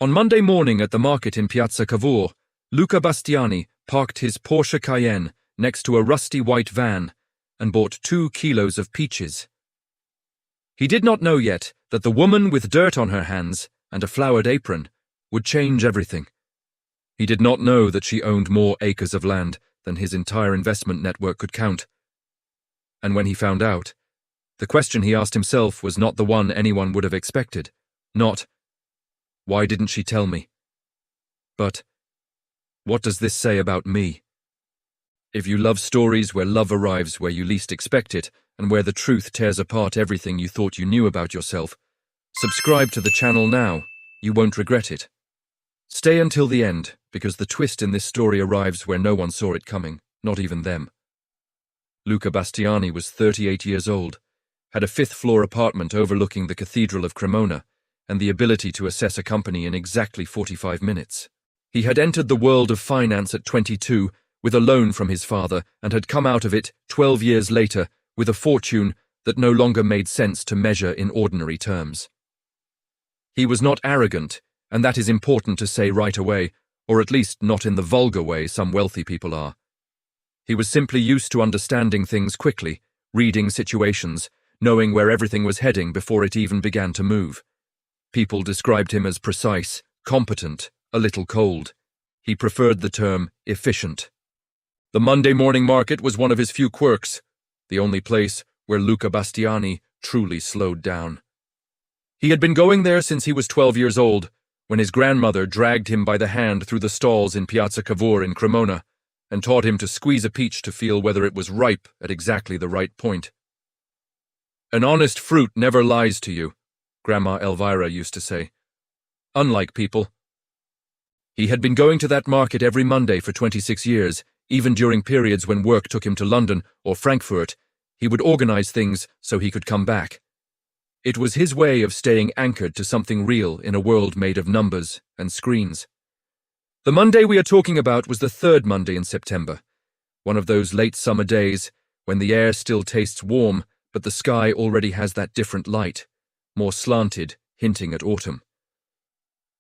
On Monday morning at the market in Piazza Cavour, Luca Bastiani parked his Porsche Cayenne next to a rusty white van and bought 2 kilos of peaches. He did not know yet that the woman with dirt on her hands and a flowered apron would change everything. He did not know that she owned more acres of land than his entire investment network could count. And when he found out, the question he asked himself was not the one anyone would have expected. Not, why didn't she tell me? But, what does this say about me? If you love stories where love arrives where you least expect it and where the truth tears apart everything you thought you knew about yourself, subscribe to the channel now. You won't regret it. Stay until the end, because the twist in this story arrives where no one saw it coming, not even them. Luca Bastiani was 38 years old, had a 5th-floor apartment overlooking the Cathedral of Cremona, and the ability to assess a company in exactly 45 minutes. He had entered the world of finance at 22 with a loan from his father and had come out of it 12 years later with a fortune that no longer made sense to measure in ordinary terms. He was not arrogant, and that is important to say right away, or at least not in the vulgar way some wealthy people are. He was simply used to understanding things quickly, reading situations, knowing where everything was heading before it even began to move. People described him as precise, competent, a little cold. He preferred the term efficient. The Monday morning market was one of his few quirks, the only place where Luca Bastiani truly slowed down. He had been going there since he was 12 years old, when his grandmother dragged him by the hand through the stalls in Piazza Cavour in Cremona and taught him to squeeze a peach to feel whether it was ripe at exactly the right point. An honest fruit never lies to you, Grandma Elvira used to say. Unlike people. He had been going to that market every Monday for 26 years, even during periods when work took him to London or Frankfurt. He would organize things so he could come back. It was his way of staying anchored to something real in a world made of numbers and screens. The Monday we are talking about was the 3rd Monday in September, one of those late summer days when the air still tastes warm, but the sky already has that different light, more slanted, hinting at autumn.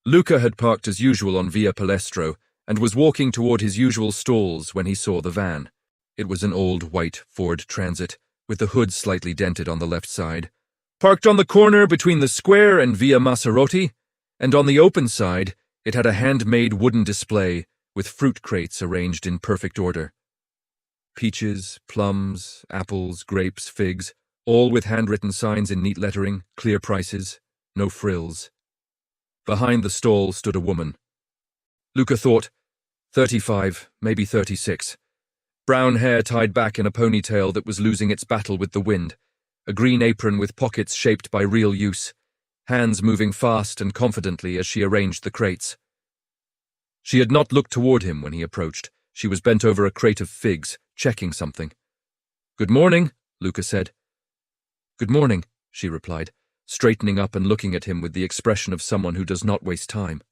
Luca had parked as usual on Via Palestro and was walking toward his usual stalls when he saw the van. It was an old white Ford Transit, with the hood slightly dented on the left side. Parked on the corner between the square and Via Massarotti, and on the open side, it had a handmade wooden display with fruit crates arranged in perfect order. Peaches, plums, apples, grapes, figs, all with handwritten signs in neat lettering, clear prices, no frills. Behind the stall stood a woman. Luca thought, 35, maybe 36. Brown hair tied back in a ponytail that was losing its battle with the wind, a green apron with pockets shaped by real use, hands moving fast and confidently as she arranged the crates. She had not looked toward him when he approached. She was bent over a crate of figs, checking something. "Good morning," Luca said. "Good morning," she replied, straightening up and looking at him with the expression of someone who does not waste time.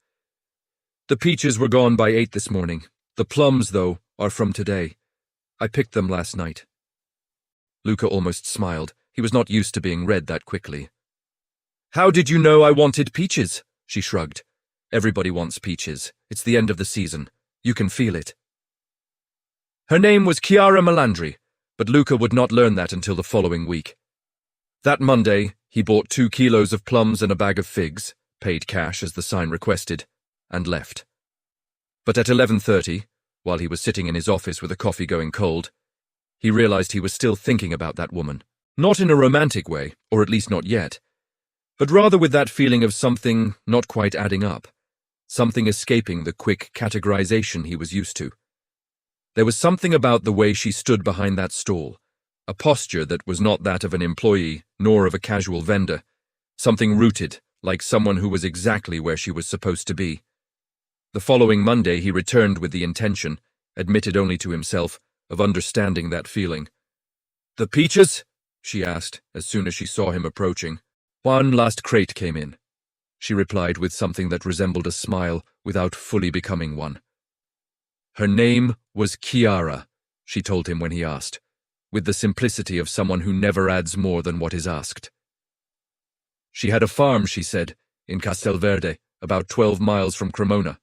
"The peaches were gone by 8 this morning. The plums, though, are from today. I picked them last night." Luca almost smiled. He was not used to being read that quickly. "How did you know I wanted peaches?" she shrugged. "Everybody wants peaches. It's the end of the season. You can feel it." Her name was Chiara Melandri, but Luca would not learn that until the following week. That Monday, he bought 2 kilos of plums and a bag of figs, paid cash as the sign requested, and left. But at 11:30, while he was sitting in his office with a coffee going cold, he realized he was still thinking about that woman. Not in a romantic way, or at least not yet, but rather with that feeling of something not quite adding up, something escaping the quick categorization he was used to. There was something about the way she stood behind that stall, a posture that was not that of an employee nor of a casual vendor, something rooted, like someone who was exactly where she was supposed to be. The following Monday he returned with the intention, admitted only to himself, of understanding that feeling. "The peaches?" she asked, as soon as she saw him approaching. "One last crate came in," she replied with something that resembled a smile without fully becoming one. Her name was Chiara, she told him when he asked, with the simplicity of someone who never adds more than what is asked. She had a farm, she said, in Castelverde, about 12 miles from Cremona.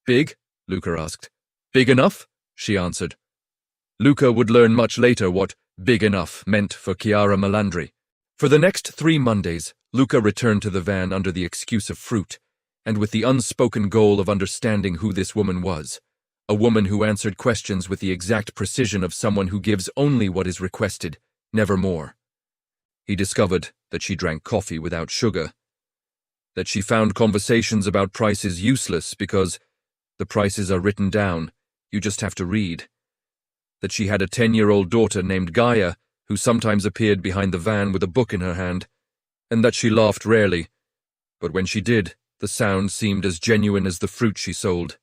Big? Luca asked. Big enough? She answered. Luca would learn much later what big enough meant for Chiara Melandri. For the next 3 Mondays, Luca returned to the van under the excuse of fruit, and with the unspoken goal of understanding who this woman was, a woman who answered questions with the exact precision of someone who gives only what is requested, never more. He discovered that she drank coffee without sugar, that she found conversations about prices useless because the prices are written down, you just have to read, that she had a 10-year-old daughter named Gaia who sometimes appeared behind the van with a book in her hand, and that she laughed rarely, but when she did, the sound seemed as genuine as the fruit she sold.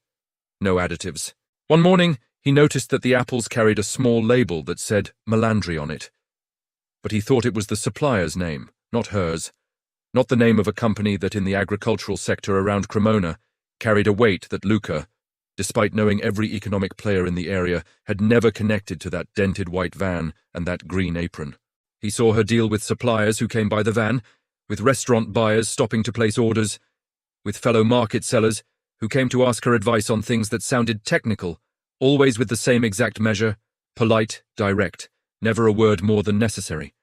No additives. One morning, he noticed that the apples carried a small label that said Melandri on it. But he thought it was the supplier's name, not hers, not the name of a company that in the agricultural sector around Cremona carried a weight that Luca, despite knowing every economic player in the area, had never connected to that dented white van and that green apron. He saw her deal with suppliers who came by the van, with restaurant buyers stopping to place orders, with fellow market sellers who came to ask her advice on things that sounded technical, always with the same exact measure, polite, direct, never a word more than necessary.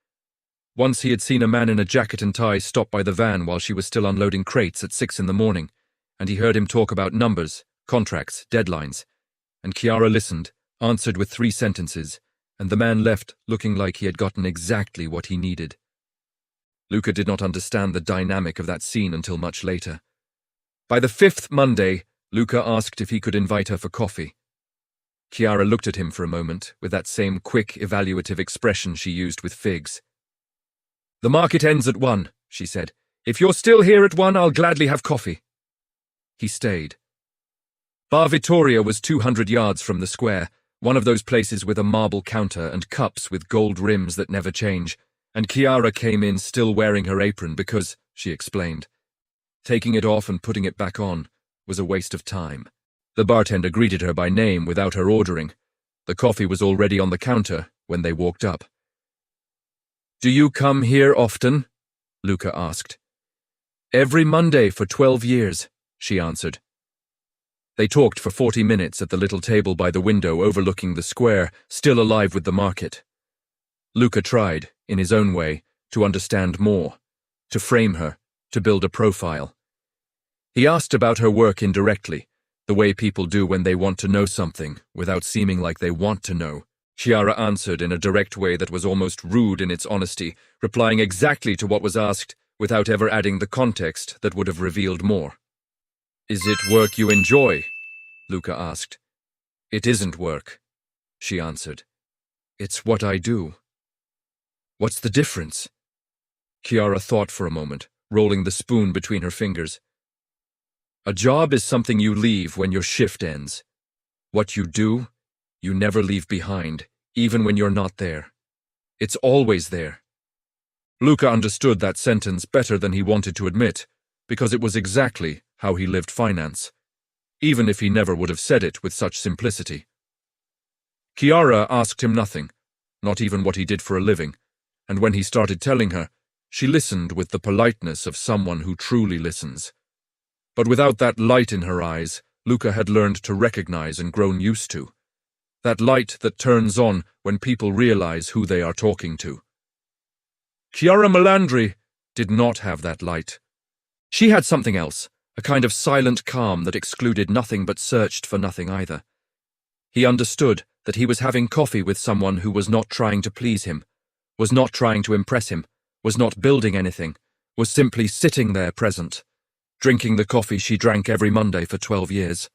Once he had seen a man in a jacket and tie stop by the van while she was still unloading crates at 6 in the morning, and he heard him talk about numbers, contracts, deadlines, and Chiara listened, answered with 3 sentences, and the man left looking like he had gotten exactly what he needed. Luca did not understand the dynamic of that scene until much later. By the 5th Monday, Luca asked if he could invite her for coffee. Chiara looked at him for a moment with that same quick, evaluative expression she used with figs. "The market ends at 1, she said. "If you're still here at 1, I'll gladly have coffee." He stayed. Bar Vittoria was 200 yards from the square, one of those places with a marble counter and cups with gold rims that never change, and Chiara came in still wearing her apron because, she explained, taking it off and putting it back on was a waste of time. The bartender greeted her by name without her ordering. The coffee was already on the counter when they walked up. "Do you come here often?" Luca asked. "Every Monday for 12 years, she answered. They talked for 40 minutes at the little table by the window overlooking the square, still alive with the market. Luca tried, in his own way, to understand more, to frame her, to build a profile. He asked about her work indirectly, the way people do when they want to know something, without seeming like they want to know. Chiara answered in a direct way that was almost rude in its honesty, replying exactly to what was asked, without ever adding the context that would have revealed more. "Is it work you enjoy?" Luca asked. "It isn't work," she answered. "It's what I do." "What's the difference?" Chiara thought for a moment, rolling the spoon between her fingers. "A job is something you leave when your shift ends. What you do, you never leave behind, even when you're not there. It's always there." Luca understood that sentence better than he wanted to admit, because it was exactly how he lived finance, even if he never would have said it with such simplicity. Chiara asked him nothing, not even what he did for a living, and when he started telling her, she listened with the politeness of someone who truly listens. But without that light in her eyes, Luca had learned to recognize and grown used to. That light that turns on when people realize who they are talking to. Chiara Melandri did not have that light. She had something else, a kind of silent calm that excluded nothing but searched for nothing either. He understood that he was having coffee with someone who was not trying to please him, was not trying to impress him, was not building anything, was simply sitting there present, drinking the coffee she drank every Monday for 12 years.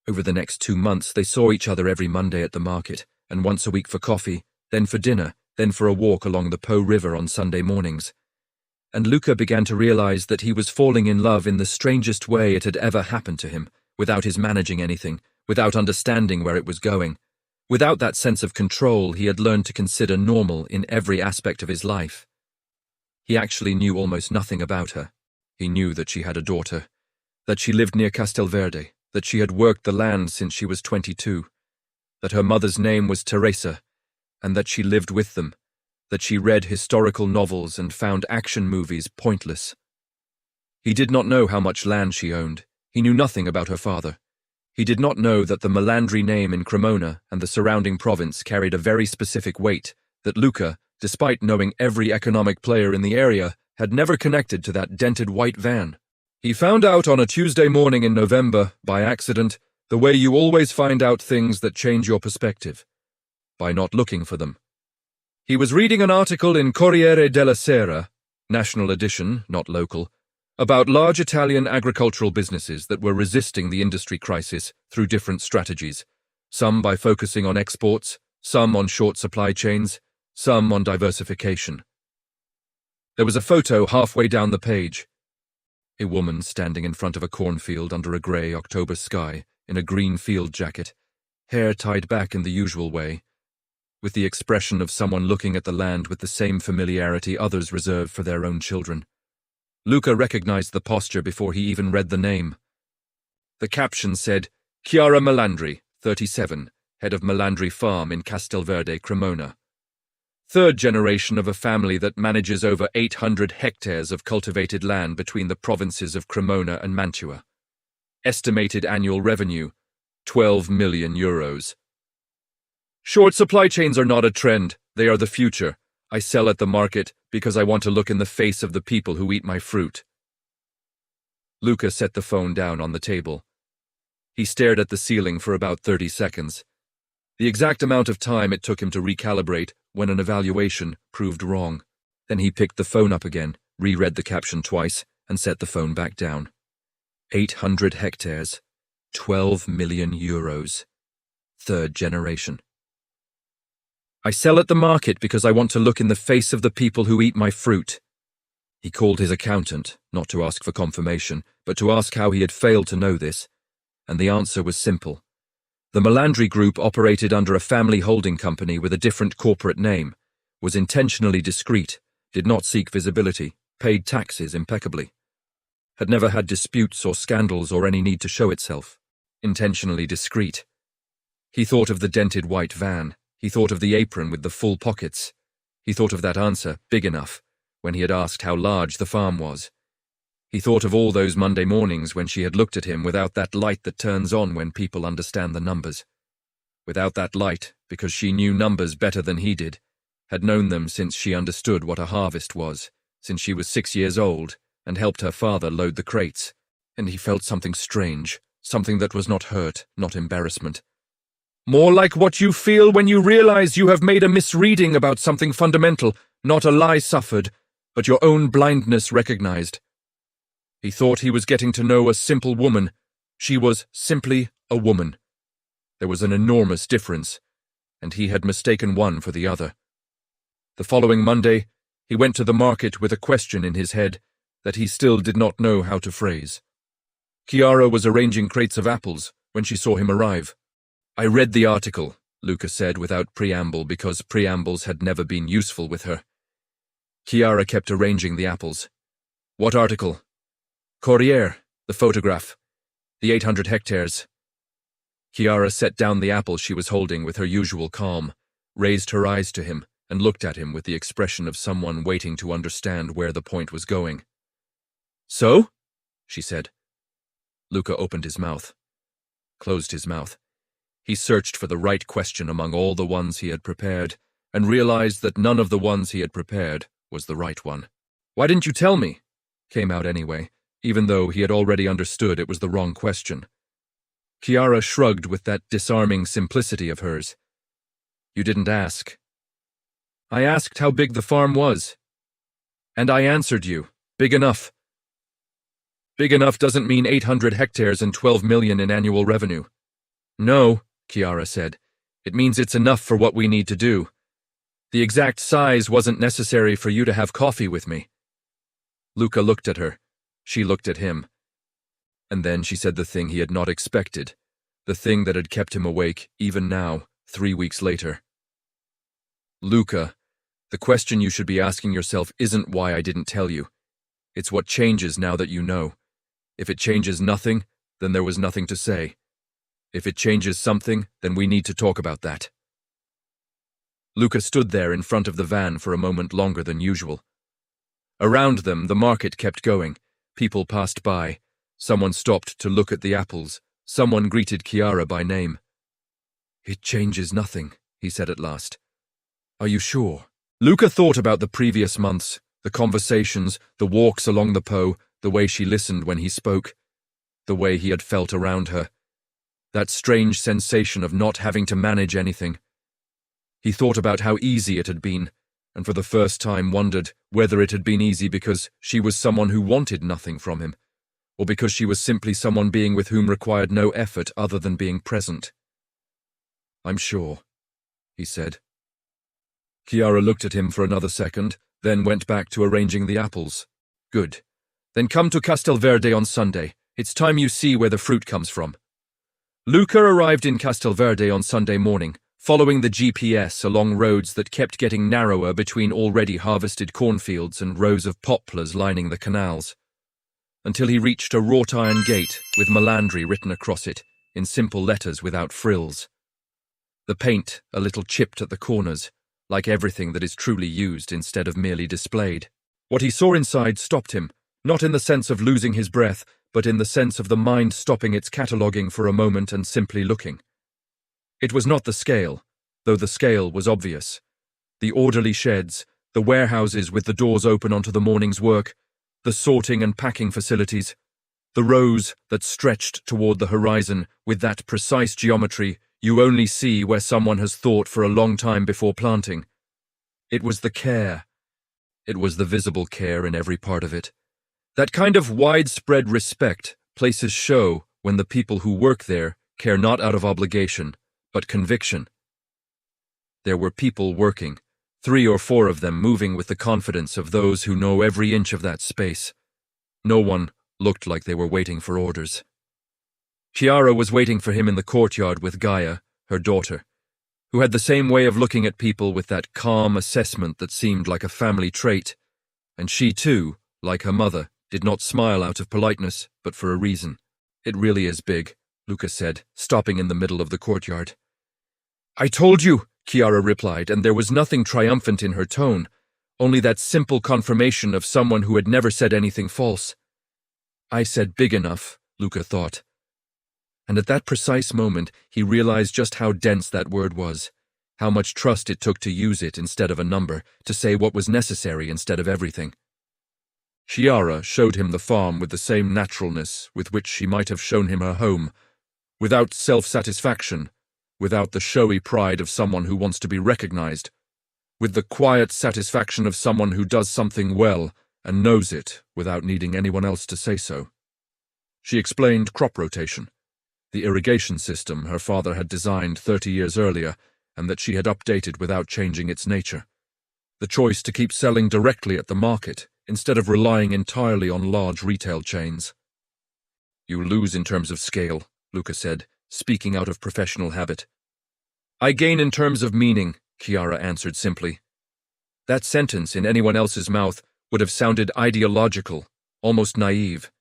Over the next 2 months, they saw each other every Monday at the market, and once a week for coffee, then for dinner, then for a walk along the Po River on Sunday mornings. And Luca began to realize that he was falling in love in the strangest way it had ever happened to him, without his managing anything, without understanding where it was going, without that sense of control he had learned to consider normal in every aspect of his life. He actually knew almost nothing about her. He knew that she had a daughter, that she lived near Castelverde, that she had worked the land since she was 22, that her mother's name was Teresa, and that she lived with them, that she read historical novels and found action movies pointless. He did not know how much land she owned. He knew nothing about her father. He did not know that the Melandri name in Cremona and the surrounding province carried a very specific weight that Luca, despite knowing every economic player in the area, had never connected to that dented white van. He found out on a Tuesday morning in November, by accident, the way you always find out things that change your perspective, by not looking for them. He was reading an article in Corriere della Sera, national edition, not local, about large Italian agricultural businesses that were resisting the industry crisis through different strategies, some by focusing on exports, some on short supply chains, some on diversification. There was a photo halfway down the page. A woman standing in front of a cornfield under a grey October sky in a green field jacket, hair tied back in the usual way, with the expression of someone looking at the land with the same familiarity others reserve for their own children. Luca recognized the posture before he even read the name. The caption said, Chiara Melandri, 37, head of Melandri Farm in Castelverde, Cremona. Third generation of a family that manages over 800 hectares of cultivated land between the provinces of Cremona and Mantua. Estimated annual revenue, 12 million euros. Short supply chains are not a trend, they are the future. I sell at the market because I want to look in the face of the people who eat my fruit. Luca set the phone down on the table. He stared at the ceiling for about 30 seconds. The exact amount of time it took him to recalibrate when an evaluation proved wrong. Then he picked the phone up again, reread the caption twice, and set the phone back down. 800 hectares, 12 million euros. Third generation. I sell at the market because I want to look in the face of the people who eat my fruit. He called his accountant, not to ask for confirmation, but to ask how he had failed to know this, and the answer was simple. The Melandri Group operated under a family holding company with a different corporate name, was intentionally discreet, did not seek visibility, paid taxes impeccably. Had never had disputes or scandals or any need to show itself. Intentionally discreet. He thought of the dented white van. He thought of the apron with the full pockets. He thought of that answer, big enough, when he had asked how large the farm was. He thought of all those Monday mornings when she had looked at him without that light that turns on when people understand the numbers. Without that light, because she knew numbers better than he did, had known them since she understood what a harvest was, since she was 6 years old, and helped her father load the crates. And he felt something strange, something that was not hurt, not embarrassment. More like what you feel when you realize you have made a misreading about something fundamental, not a lie suffered, but your own blindness recognized. He thought he was getting to know a simple woman. She was simply a woman. There was an enormous difference, and he had mistaken one for the other. The following Monday, he went to the market with a question in his head that he still did not know how to phrase. Chiara was arranging crates of apples when she saw him arrive. I read the article, Luca said without preamble because preambles had never been useful with her. Chiara kept arranging the apples. What article? Corriere, the photograph. The 800 hectares. Chiara set down the apple she was holding with her usual calm, raised her eyes to him, and looked at him with the expression of someone waiting to understand where the point was going. So? She said. Luca opened his mouth. Closed his mouth. He searched for the right question among all the ones he had prepared, and realized that none of the ones he had prepared was the right one. Why didn't you tell me? Came out anyway, even though he had already understood it was the wrong question. Chiara shrugged with that disarming simplicity of hers. You didn't ask. I asked how big the farm was. And I answered you, big enough. Big enough doesn't mean 800 hectares and 12 million in annual revenue. No, Chiara said. It means it's enough for what we need to do. The exact size wasn't necessary for you to have coffee with me. Luca looked at her. She looked at him. And then she said the thing he had not expected, the thing that had kept him awake even now, 3 weeks later. Luca, the question you should be asking yourself isn't why I didn't tell you. It's what changes now that you know. If it changes nothing, then there was nothing to say. If it changes something, then we need to talk about that. Luca stood there in front of the van for a moment longer than usual. Around them, the market kept going. People passed by. Someone stopped to look at the apples. Someone greeted Chiara by name. "It changes nothing," he said at last. "Are you sure?" Luca thought about the previous months, the conversations, the walks along the Po, the way she listened when he spoke, the way he had felt around her. That strange sensation of not having to manage anything. He thought about how easy it had been, and for the first time wondered whether it had been easy because she was someone who wanted nothing from him, or because she was simply someone being with whom required no effort other than being present. "I'm sure," he said. Chiara looked at him for another second, then went back to arranging the apples. "Good. Then come to Castelverde on Sunday. It's time you see where the fruit comes from." Luca arrived in Castelverde on Sunday morning, following the GPS along roads that kept getting narrower between already harvested cornfields and rows of poplars lining the canals, until he reached a wrought iron gate with Melandri written across it, in simple letters without frills. The paint a little chipped at the corners, like everything that is truly used instead of merely displayed. What he saw inside stopped him, not in the sense of losing his breath, but in the sense of the mind stopping its cataloguing for a moment and simply looking. It was not the scale, though the scale was obvious. The orderly sheds, the warehouses with the doors open onto the morning's work, the sorting and packing facilities, the rows that stretched toward the horizon with that precise geometry you only see where someone has thought for a long time before planting. It was the care. It was the visible care in every part of it. That kind of widespread respect places show when the people who work there care not out of obligation, but conviction. There were people working, 3 or 4 of them moving with the confidence of those who know every inch of that space. No one looked like they were waiting for orders. Chiara was waiting for him in the courtyard with Gaia, her daughter, who had the same way of looking at people with that calm assessment that seemed like a family trait, and she too, like her mother, did not smile out of politeness, but for a reason. "It really is big," Luca said, stopping in the middle of the courtyard. "I told you," Chiara replied, and there was nothing triumphant in her tone, only that simple confirmation of someone who had never said anything false. I said big enough, Luca thought. And at that precise moment, he realized just how dense that word was, how much trust it took to use it instead of a number, to say what was necessary instead of everything. Chiara showed him the farm with the same naturalness with which she might have shown him her home, without self-satisfaction, without the showy pride of someone who wants to be recognized, with the quiet satisfaction of someone who does something well and knows it without needing anyone else to say so. She explained crop rotation, the irrigation system her father had designed 30 years earlier and that she had updated without changing its nature. The choice to keep selling directly at the market instead of relying entirely on large retail chains. "You lose in terms of scale," Luca said, speaking out of professional habit. "I gain in terms of meaning," Chiara answered simply. That sentence in anyone else's mouth would have sounded ideological, almost naive.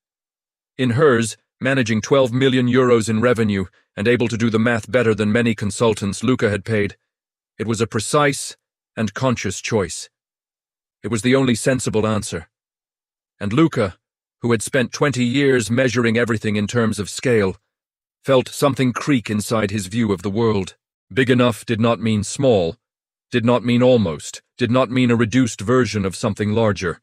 In hers, managing 12 million euros in revenue and able to do the math better than many consultants Luca had paid, it was a precise and conscious choice. It was the only sensible answer. And Luca, who had spent 20 years measuring everything in terms of scale, felt something creak inside his view of the world. Big enough did not mean small, did not mean almost, did not mean a reduced version of something larger.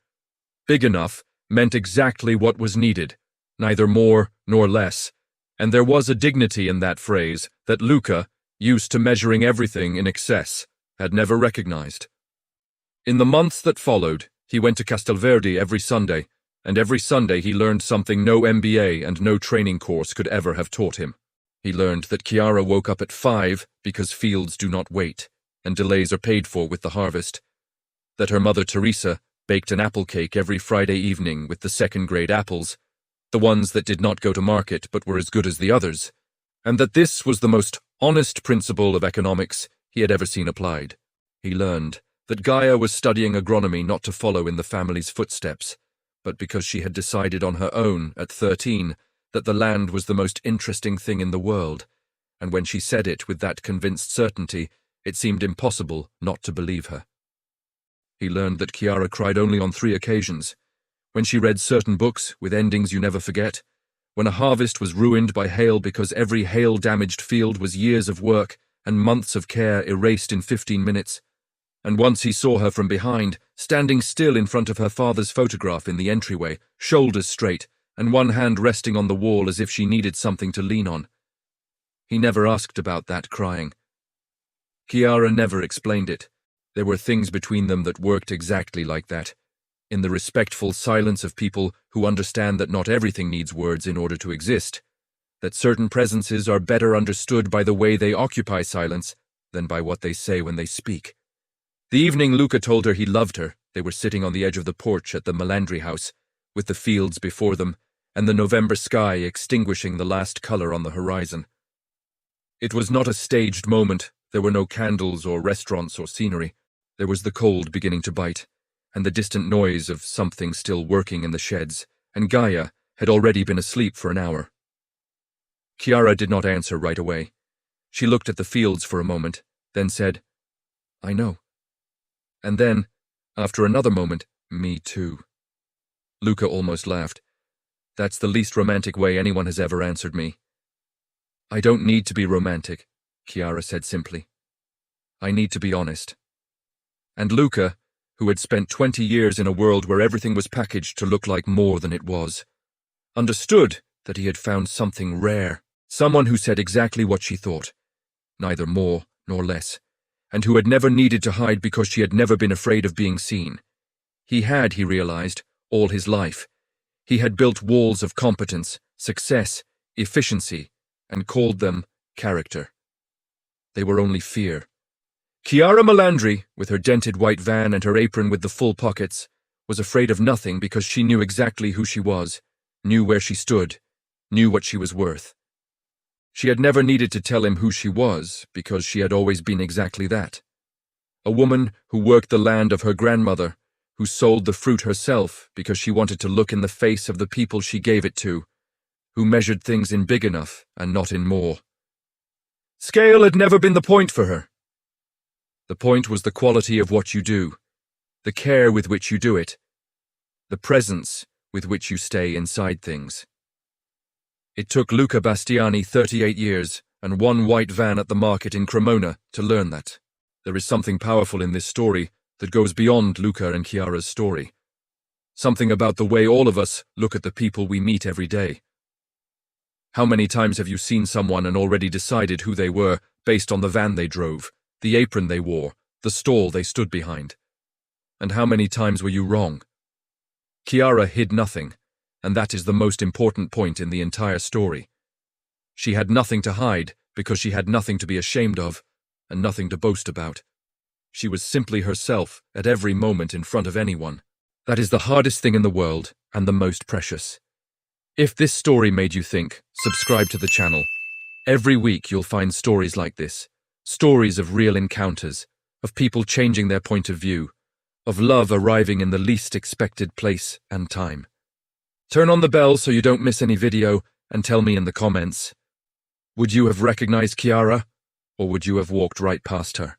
Big enough meant exactly what was needed, neither more nor less, and there was a dignity in that phrase that Luca, used to measuring everything in excess, had never recognized. In the months that followed, he went to Castelverde every Sunday, and every Sunday he learned something no MBA and no training course could ever have taught him. He learned that Chiara woke up at 5 because fields do not wait, and delays are paid for with the harvest, that her mother Teresa baked an apple cake every Friday evening with the second-grade apples, the ones that did not go to market but were as good as the others, and that this was the most honest principle of economics he had ever seen applied. He learned that Gaia was studying agronomy not to follow in the family's footsteps, but because she had decided on her own at 13 that the land was the most interesting thing in the world, and when she said it with that convinced certainty, it seemed impossible not to believe her. He learned that Chiara cried only on 3 occasions, when she read certain books with endings you never forget, when a harvest was ruined by hail because every hail-damaged field was years of work and months of care erased in 15 minutes. And once he saw her from behind, standing still in front of her father's photograph in the entryway, shoulders straight, and one hand resting on the wall as if she needed something to lean on. He never asked about that crying. Chiara never explained it. There were things between them that worked exactly like that, in the respectful silence of people who understand that not everything needs words in order to exist, that certain presences are better understood by the way they occupy silence than by what they say when they speak. The evening Luca told her he loved her, they were sitting on the edge of the porch at the Melandri house, with the fields before them, and the November sky extinguishing the last color on the horizon. It was not a staged moment. There were no candles or restaurants or scenery. There was the cold beginning to bite, and the distant noise of something still working in the sheds, and Gaia had already been asleep for an hour. Chiara did not answer right away. She looked at the fields for a moment, then said, "I know." And then, after another moment, "Me too." Luca almost laughed. "That's the least romantic way anyone has ever answered me." "I don't need to be romantic," Chiara said simply. "I need to be honest." And Luca, who had spent 20 years in a world where everything was packaged to look like more than it was, understood that he had found something rare, someone who said exactly what she thought, neither more nor less, and who had never needed to hide because she had never been afraid of being seen. He realized, all his life. He had built walls of competence, success, efficiency, and called them character. They were only fear. Chiara Melandri, with her dented white van and her apron with the full pockets, was afraid of nothing because she knew exactly who she was, knew where she stood, knew what she was worth. She had never needed to tell him who she was because she had always been exactly that. A woman who worked the land of her grandmother, who sold the fruit herself because she wanted to look in the face of the people she gave it to, who measured things in big enough and not in more. Scale had never been the point for her. The point was the quality of what you do, the care with which you do it, the presence with which you stay inside things. It took Luca Bastiani 38 years and one white van at the market in Cremona to learn that. There is something powerful in this story that goes beyond Luca and Chiara's story. Something about the way all of us look at the people we meet every day. How many times have you seen someone and already decided who they were based on the van they drove, the apron they wore, the stall they stood behind? And how many times were you wrong? Chiara hid nothing, and that is the most important point in the entire story. She had nothing to hide because she had nothing to be ashamed of and nothing to boast about. She was simply herself at every moment in front of anyone. That is the hardest thing in the world and the most precious. If this story made you think, subscribe to the channel. Every week you'll find stories like this. Stories of real encounters, of people changing their point of view, of love arriving in the least expected place and time. Turn on the bell so you don't miss any video and tell me in the comments, would you have recognized Chiara, or would you have walked right past her?